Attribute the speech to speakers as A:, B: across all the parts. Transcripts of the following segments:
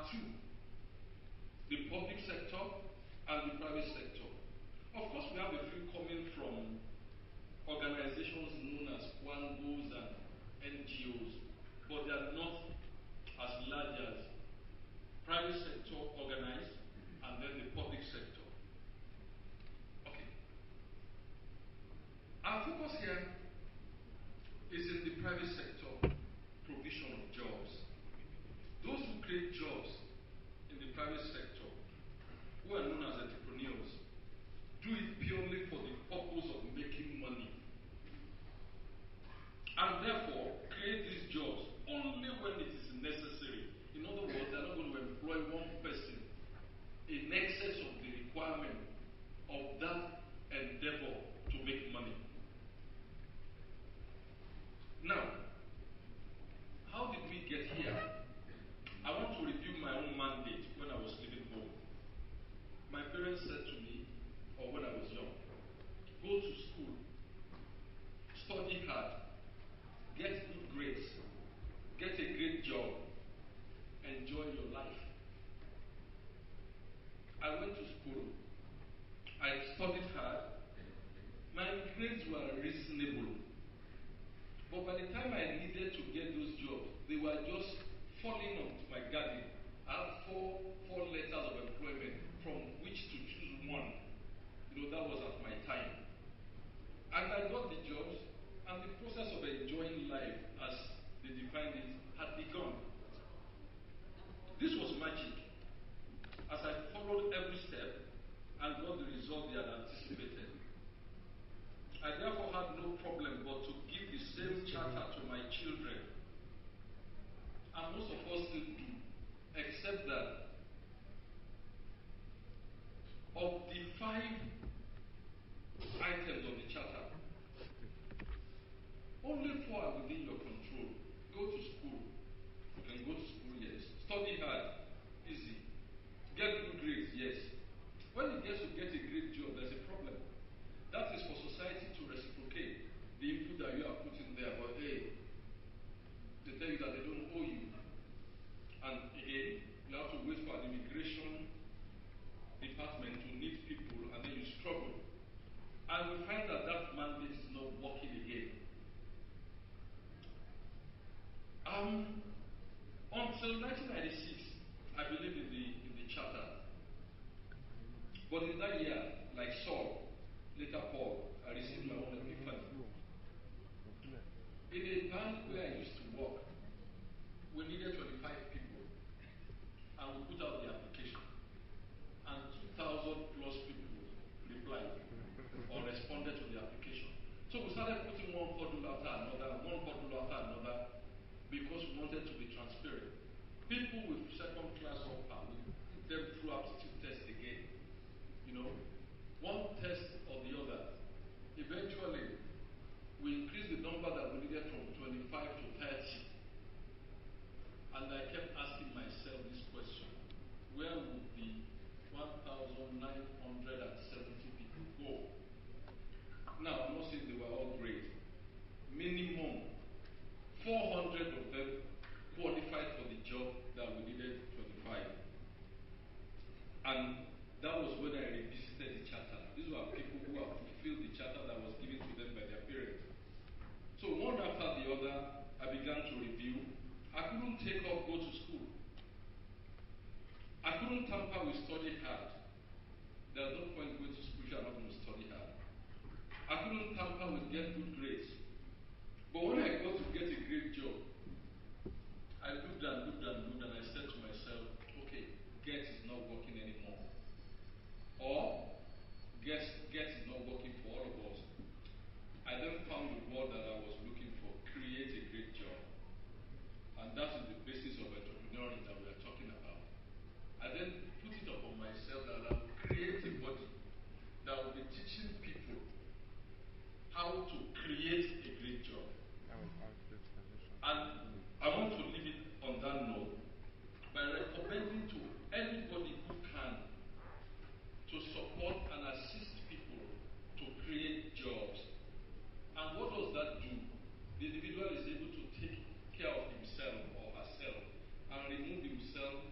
A: are two: the public sector and the private sector. Of course, we have a few coming from organizations known as Kwangos and NGOs, but they are not as large as private sector organized and then the public sector. Okay. Our focus here is in the private sector provision of jobs. Those who create jobs in the private sector, who are known as entrepreneurs, do it purely for the purpose of making money. And therefore, create these jobs only when it is necessary. In other words, they are not going to employ one person in excess of the requirement of that endeavor to make money. Now, how did we get here? I want to review my own mandate when I was leaving home. My parents said to me, or when I was young, go to school, study hard, get good grades, get a great job, enjoy your life. I went to school, I studied hard, my grades were reasonable. But by the time I needed to get those jobs, they were just falling onto my garden. I had four letters of employment from which to choose one. That was at my time. And I got the jobs, and the process of enjoying life, as they defined it, had begun. This was magic, as I followed every step and got the result they had anticipated. I therefore had no problem but to give the same charter to my children. And most of us still do, except that of the 5 items of the charter, only 4 are within your control. Go to school. You can go to school, yes. Study hard, easy. Get good grades, yes. When it gets to get a great job, there's a problem. That is for society to reciprocate the input that you are putting there. But hey, they tell you that they don't owe you. And again, you have to wait for an immigration department to need people, and then you struggle. And we find that that mandate is not working again. Until 1996, I believe in the charter. But in that year, like Saul, later Paul, I received my own epiphany. In a bank where I used to work, we needed 25 people, and we put out the application, and 2,000 plus people replied or responded to the application. So we started putting one hurdle after another, because we wanted to be transparent. People with second class offer, we put them through aptitude test again. One test or the other. Eventually, we increased the number that we needed from 25 to 30. And I kept asking myself this question: where would the 1,970 people go? Now, I'm not saying they were all great. Minimum 400 of them qualified for the job that we needed 25. And that was when I revisited the charter. These were people who have fulfilled the charter that was given to them by their parents. So one after the other, I began to review. I couldn't take off, go to school. I couldn't tamper with study hard. There's no point going to school if you're not going to study hard. I couldn't tamper with get good grades. But when I got to get a great job, I looked and I said to myself, okay, get is not working anymore. Or get is not working for all of us. I then found the word that I was looking for: create a great job. And that is the basis of entrepreneurship that we are talking about. I then put it upon myself that I will create a body that will be teaching people how to create a great job. And I want to leave it on that note by recommending to anybody who can to support and assist people to create jobs. And what does that do? The individual is able to take care of himself or herself and remove himself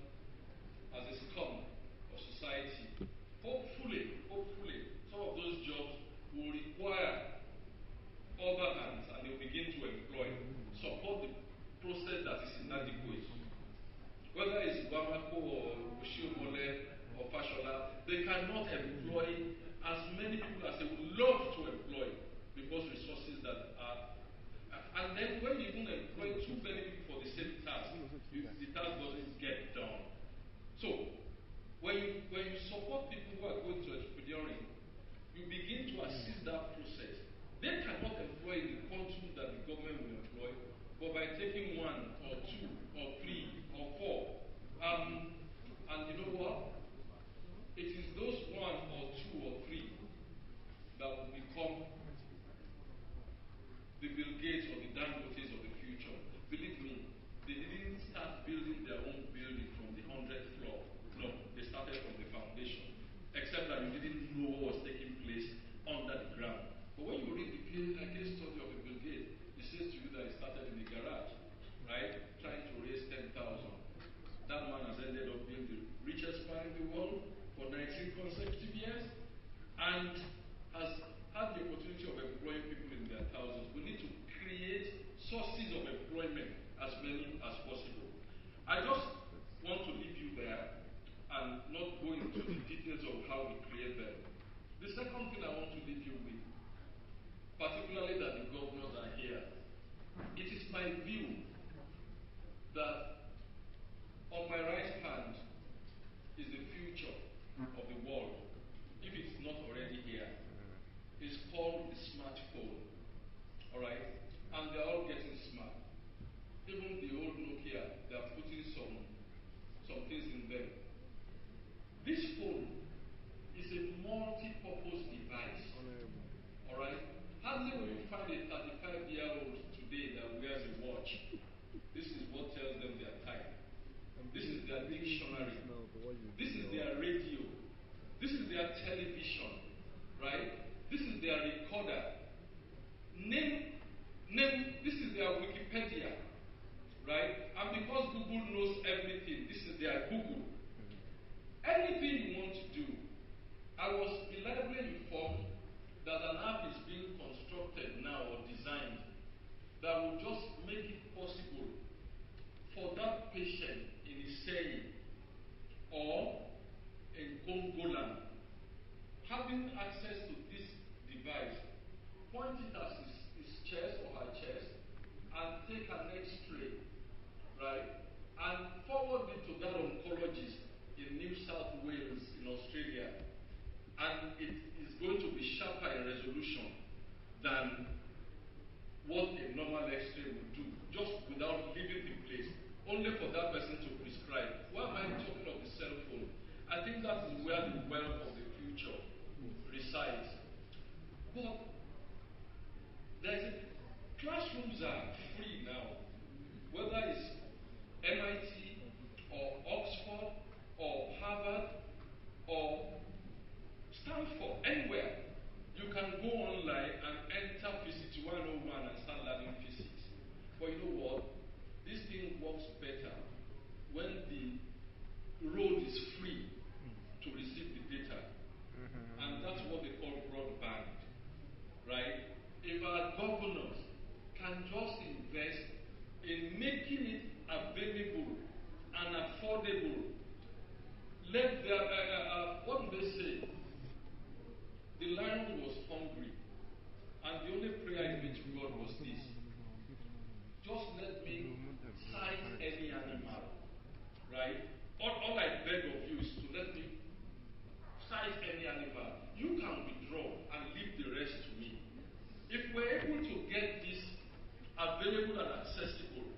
A: Wamako or Oshiomole or Fashola, they cannot employ as many people as they would love to employ because resources that are. And then when you even employ too many people for the same task, the task doesn't get done. So, when you support people who are going to entrepreneuring, you begin to assist that process. They cannot employ the quantum that the government will employ, but by taking 1 or 2 or 3 or 4, and you know what? It is those 1 or 2 or 3 that will become the Bill Gates or the Dangotes of the future. Believe me, they didn't start building their own building from the 100th floor. No, they started from the foundation. Except that you didn't know what was taking place under the ground. But when you read the case study of a Bill Gates, it says to you that he started in the garage, right? Trying to raise 10,000. That man has ended up being the richest man in the world for 19 consecutive years and has had the opportunity of employing people in their thousands. We need to create sources of employment, as many as possible. I just want to leave you there and not go into the details of how we create them. The second thing I want to leave you with, particularly that the governors are here, it is my view that on my right hand is the future of the world, if it's not already here. It's called the smartphone. Alright? And they're all getting smart. Even the old Nokia, they are putting some things in them. This phone is a multi-purpose device. Alright? Hardly will you find a 35-year-old today that wears a watch. This is what tells them their time. This is their dictionary. This is their radio. This is their television. Right? This is their recorder. This is their Wikipedia. Right? And because Google knows everything, this is their Google. Anything you want to do. I was reliably informed that an app is being constructed now or designed that will just make it possible for that patient in Isei or in Congoland having access to this device, point it at his chest or her chest and take an X-ray, right, and forward it to that oncologist in New South Wales in Australia, and it is going to be sharper in resolution than what a normal X-ray would do, just without leaving the place, only for that person to prescribe. Why am I talking of the cell phone? I think that is where the wealth of the future resides. But classrooms are free now, whether it's MIT or Oxford or Harvard or Stanford, anywhere. You can go online and enter Physics 101 and start learning physics. But you know what? This thing works better when the road is free to receive the data. And that's what they call broadband. Right? If our governors can just invest in making it available and affordable, let their, what do they say? The lion was hungry, and the only prayer he made to God was this: just let me sight any animal, right? All I beg of you is to let me sight any animal. You can withdraw and leave the rest to me. If we're able to get this available and accessible,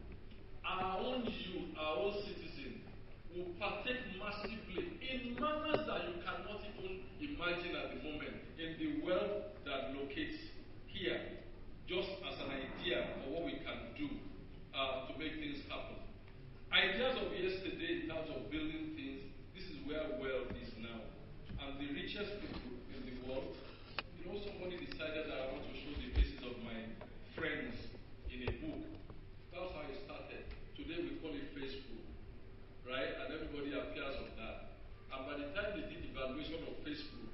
A: our own youth, our own citizens will partake massively in manners that you cannot even imagine at the moment in the wealth that locates here, just as an idea of what we can do to make things happen. Ideas of yesterday in terms of building things, this is where wealth is now. And the richest people in the world, you know, somebody decided that I want to show the faces of my friends in a book. That's how it started. Today we call it Facebook, right? And everybody appears on that. And by the time they did the valuation of Facebook,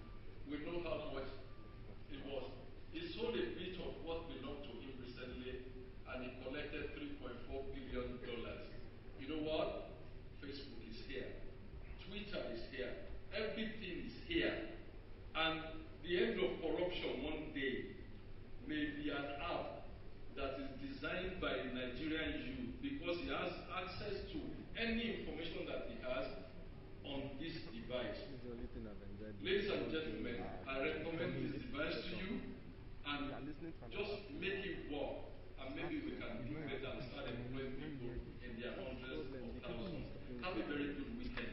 A: we know how much it was. He sold a bit of what belonged to him recently, and he collected $3.4 billion. You know what? Facebook is here. by the Nigerian youth because he has access to any information that he has on this device. Ladies and gentlemen, I recommend this device to you and just make it work, and maybe we can do better and start employing people in their hundreds of thousands. Have a very good weekend.